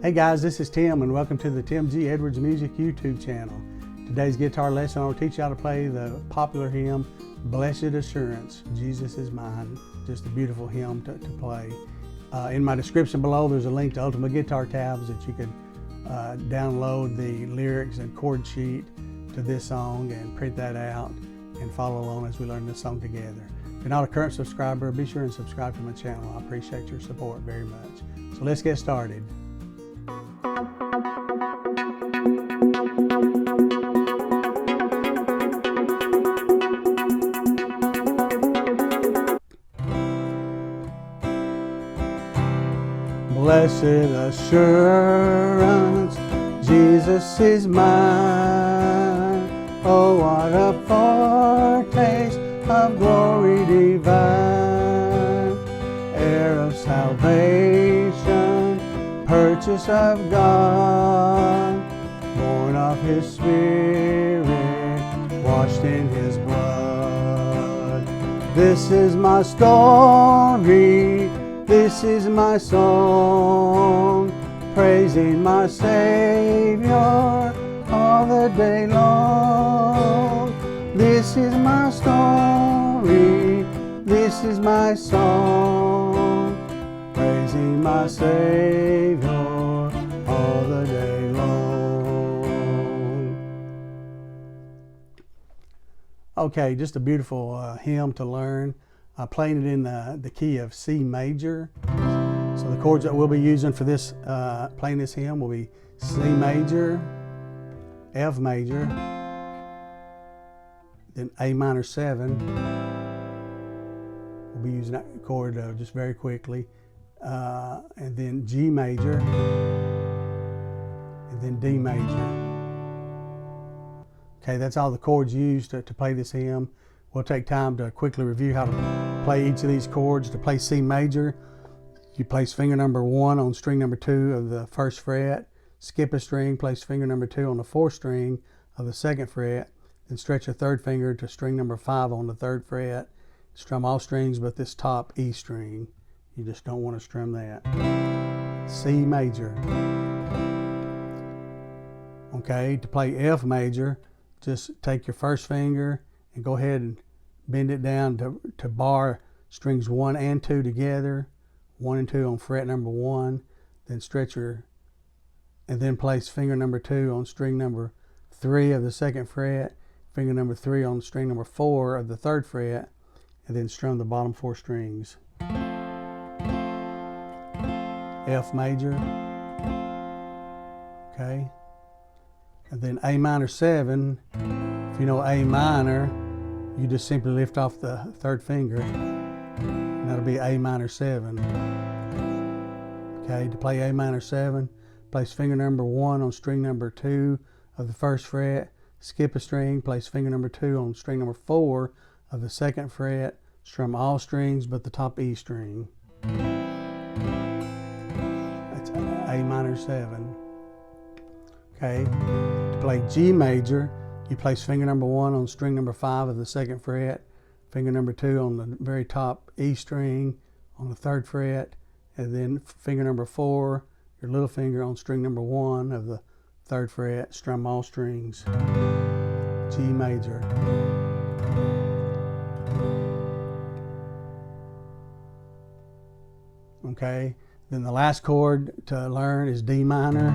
Hey guys, this is Tim and welcome to the Tim G. Edwards Music YouTube channel. Today's guitar lesson, I'll teach you how to play the popular hymn, Blessed Assurance, Jesus is Mine. Just a beautiful hymn to play. In my description below, there's a link to Ultimate Guitar Tabs that you can download the lyrics and chord sheet to this song and print that out and follow along as we learn this song together. If you're not a current subscriber, be sure and subscribe to my channel. I appreciate your support very much. So let's get started. Blessed assurance, Jesus is mine. Oh, what a foretaste of glory divine. Heir of salvation, purchase of God, born of His Spirit, washed in His blood. This is my story, this is my song, praising my Savior all the day long. This is my story, this is my song, praising my Savior all the day long. Okay, just a beautiful hymn to learn. Playing it in the key of C major. So the chords that we'll be using for this, playing this hymn will be C major, F major, then A minor 7. We'll be using that chord just very quickly. And then G major, and then D major. Okay, that's all the chords used to play this hymn. We'll take time to quickly review how to play each of these chords. To play C major, you place finger number 1 on string number 2 of the 1st fret, skip a string, place finger number 2 on the 4th string of the 2nd fret, then stretch a 3rd finger to string number 5 on the 3rd fret. Strum all strings but this top E string. You just don't want to strum that. C major. Okay, to play F major, just take your 1st finger and go ahead and bend it down to bar strings 1 and 2 together, 1 and 2 on fret number 1, then stretch and then place finger number 2 on string number 3 of the 2nd fret, finger number 3 on string number 4 of the 3rd fret, and then strum the bottom 4 strings. F major, okay, and then A minor 7. If you know A minor, you just simply lift off the 3rd finger, and that'll be A minor 7. Okay, to play A minor 7, place finger number 1 on string number 2 of the 1st fret, skip a string, place finger number 2 on string number 4 of the 2nd fret, strum all strings but the top E string. That's A minor 7. Okay, to play G major, you place finger number 1 on string number 5 of the 2nd fret, finger number 2 on the very top E string on the 3rd fret, and then finger number 4, your little finger on string number 1 of the 3rd fret, strum all strings. G major. Okay, then the last chord to learn is D minor.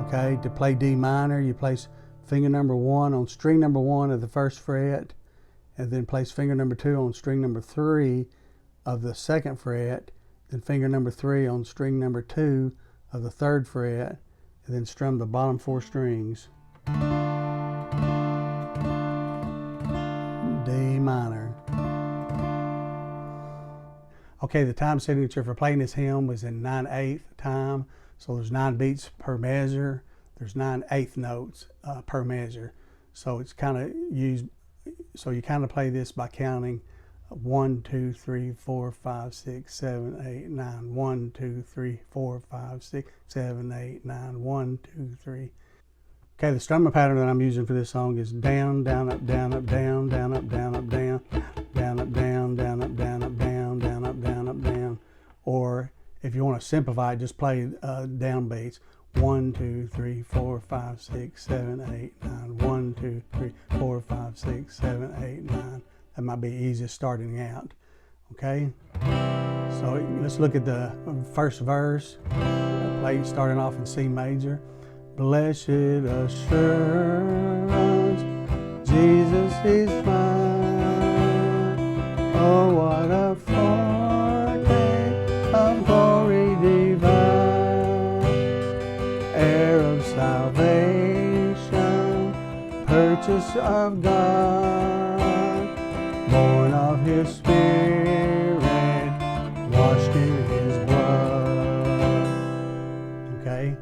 Okay, to play D minor, you place finger number 1 on string number 1 of the 1st fret, and then place finger number 2 on string number 3 of the 2nd fret, then finger number 3 on string number 2 of the 3rd fret, and then strum the bottom 4 strings. D minor. Okay, the time signature for playing this hymn was in 9/8 time, so there's 9 beats per measure. There's 9/8 notes per measure. So it's kind of used, so you kind of play this by counting 1, 2, 3, 4, 5, 6, 7, 8, 9. 1, 2, 3, 4, 5, 6, 7, 8, 9. 1, 2, 3. Okay, the strumming pattern that I'm using for this song is down, down, up, down, up, down, down, up, down, up, down, down, up, down, down, up, down, up, down, down, up, down, up, down. Or If you want to simplify it, just play downbeats. 1, 2, 3, 4, 5, 6, 7, 8, 9. 1, 2, 3, 4, 5, 6, 7, 8, 9. That might be easiest starting out. Okay? So let's look at the first verse. Play starting off in C major. Blessed assurance, Jesus is mine. Oh, what a foretaste of glory divine. Heir of salvation, purchase of God, born of His Spirit, washed in His blood. Okay?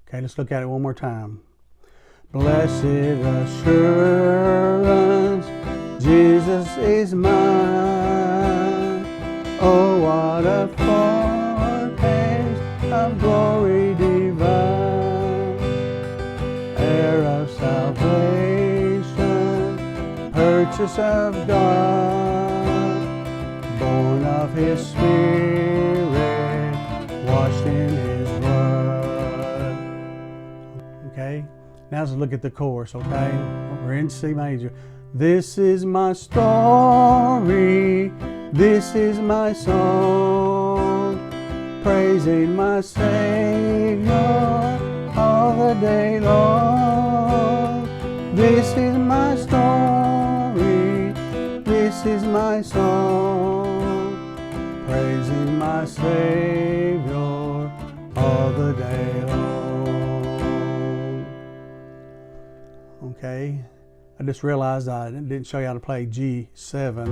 Okay, let's look at it one more time. Blessed assurance, Jesus is mine. Oh, what a foretaste of glory divine. Heir of salvation, purchase of God, born of His Spirit, washed in His blood. Okay, now let's look at the chorus, okay? We're in C major. This is my story, this is my song, praising my Savior all the day long. This is my story, this is my song, praising my Savior all the day long. Okay, I just realized I didn't show you how to play G7.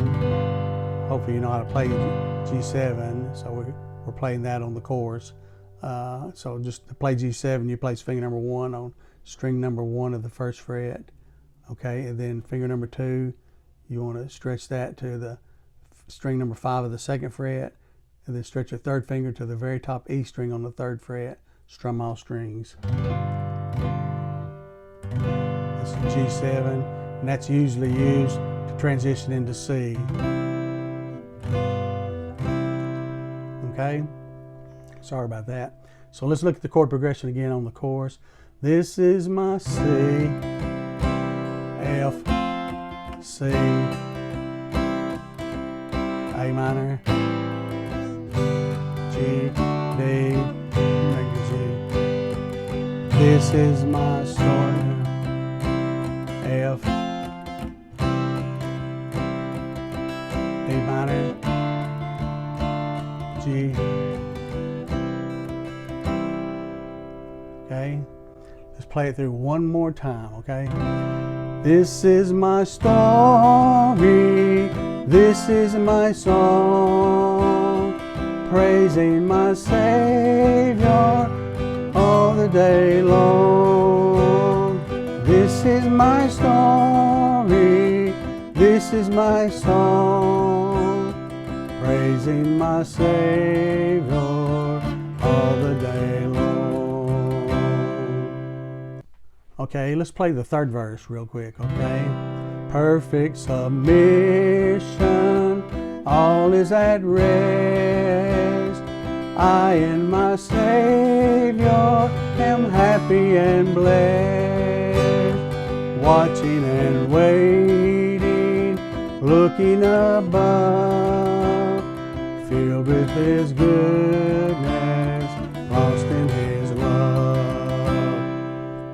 Hopefully you know how to play G7, so we're playing that on the chorus. So just to play G7, you place finger number 1 on string number 1 of the first fret, okay, and then finger number 2, you want to stretch that to the string number 5 of the second fret, and then stretch your third finger to the very top E string on the 3rd fret, strum all strings. It's G7, and that's usually used to transition into C. Okay? Sorry about that. So let's look at the chord progression again on the chorus. This is my C, F, C, A minor, G, D, major G. This is my story, F, D minor, G. Okay, let's play it through one more time, okay? This is my story, this is my song, praising my Savior all the day long. This is my story, this is my song, praising my Savior all the day long. Okay, let's play the 3rd verse real quick, okay? Perfect submission, all is at rest. I and my Savior am happy and blessed, watching and waiting, looking above, filled with His goodness, lost in His love.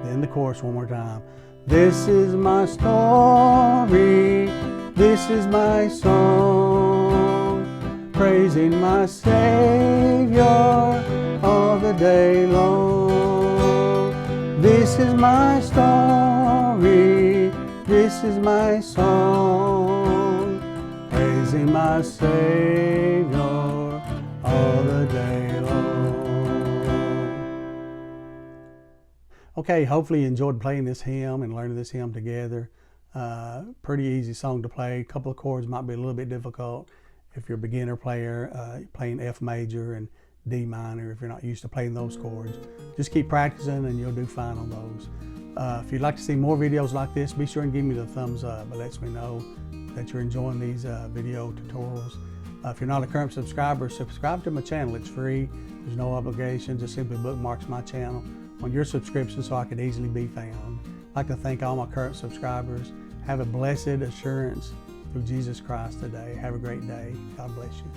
Then the chorus one more time. This is my story, this is my song, praising my Savior all the day long. This is my story, this is my song, praising my Savior all the day long. Okay, hopefully you enjoyed playing this hymn and learning this hymn together. Pretty easy song to play. A couple of chords might be a little bit difficult if you're a beginner player, playing F major and D minor if you're not used to playing those chords. Just keep practicing and you'll do fine on those. If you'd like to see more videos like this, be sure and give me the thumbs up. It lets me know that you're enjoying these video tutorials. If you're not a current subscriber, subscribe to my channel. It's free. There's no obligation. Just simply bookmarks my channel on your subscription so I could easily be found. I'd like to thank all my current subscribers. Have a blessed assurance through Jesus Christ today. Have a great day. God bless you.